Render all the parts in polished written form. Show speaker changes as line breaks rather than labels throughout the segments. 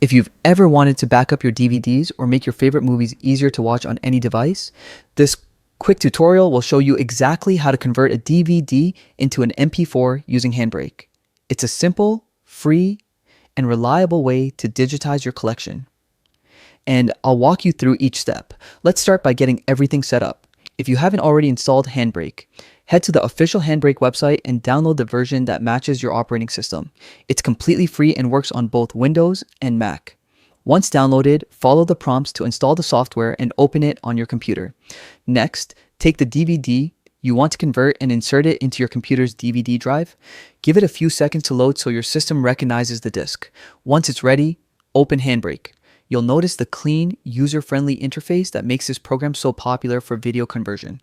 If you've ever wanted to back up your DVDs or make your favorite movies easier to watch on any device, this quick tutorial will show you exactly how to convert a DVD into an MP4 using Handbrake. It's a simple, free, and reliable way to digitize your collection. And I'll walk you through each step. Let's start by getting everything set up. If you haven't already installed Handbrake, head to the official Handbrake website and download the version that matches your operating system. It's completely free and works on both Windows and Mac. Once downloaded, follow the prompts to install the software and open it on your computer. Next, take the DVD you want to convert and insert it into your computer's DVD drive. Give it a few seconds to load so your system recognizes the disk. Once it's ready, open Handbrake. You'll notice the clean, user-friendly interface that makes this program so popular for video conversion.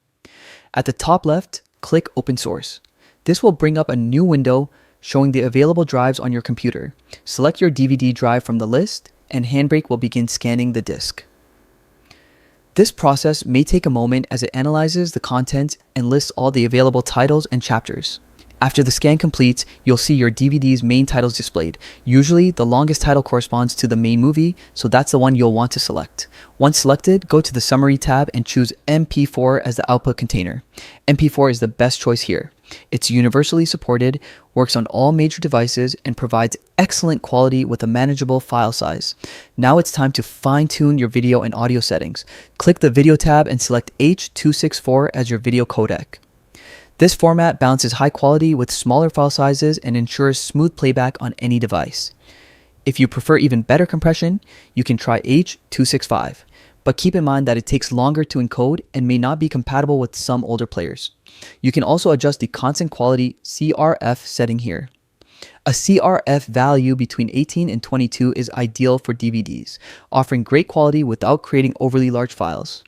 At the top left, click Open Source. This will bring up a new window showing the available drives on your computer. Select your DVD drive from the list, and Handbrake will begin scanning the disk. This process may take a moment as it analyzes the content and lists all the available titles and chapters. After the scan completes, you'll see your DVD's main titles displayed. Usually, the longest title corresponds to the main movie, so that's the one you'll want to select. Once selected, go to the Summary tab and choose MP4 as the output container. MP4 is the best choice here. It's universally supported, works on all major devices, and provides excellent quality with a manageable file size. Now it's time to fine-tune your video and audio settings. Click the Video tab and select H.264 as your video codec. This format balances high quality with smaller file sizes and ensures smooth playback on any device. If you prefer even better compression, you can try H.265, but keep in mind that it takes longer to encode and may not be compatible with some older players. You can also adjust the constant quality CRF setting here. A CRF value between 18 and 22 is ideal for DVDs, offering great quality without creating overly large files.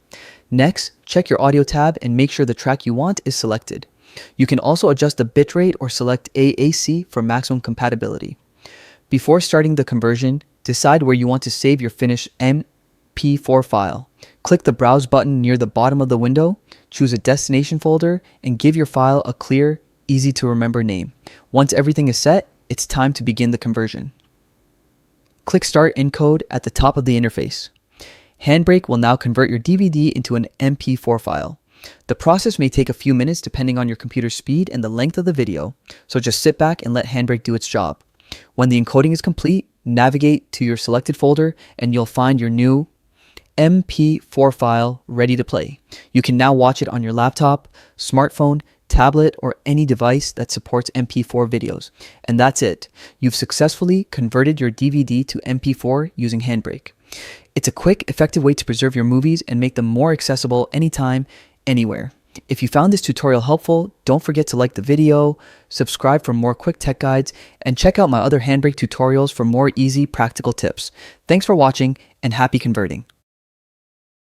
Next, check your audio tab and make sure the track you want is selected. You can also adjust the bitrate or select AAC for maximum compatibility. Before starting the conversion, decide where you want to save your finished MP4 file. Click the Browse button near the bottom of the window, choose a destination folder, and give your file a clear, easy to remember name. Once everything is set, it's time to begin the conversion. Click Start Encode at the top of the interface. Handbrake will now convert your DVD into an MP4 file. The process may take a few minutes depending on your computer's speed and the length of the video, so just sit back and let Handbrake do its job. When the encoding is complete, navigate to your selected folder and you'll find your new MP4 file ready to play. You can now watch it on your laptop, smartphone, tablet, or any device that supports MP4 videos. And that's it. You've successfully converted your DVD to MP4 using Handbrake. It's a quick, effective way to preserve your movies and make them more accessible anytime, anywhere. If you found this tutorial helpful, don't forget to like the video, subscribe for more quick tech guides, and check out my other Handbrake tutorials for more easy, practical tips. Thanks for watching and happy converting.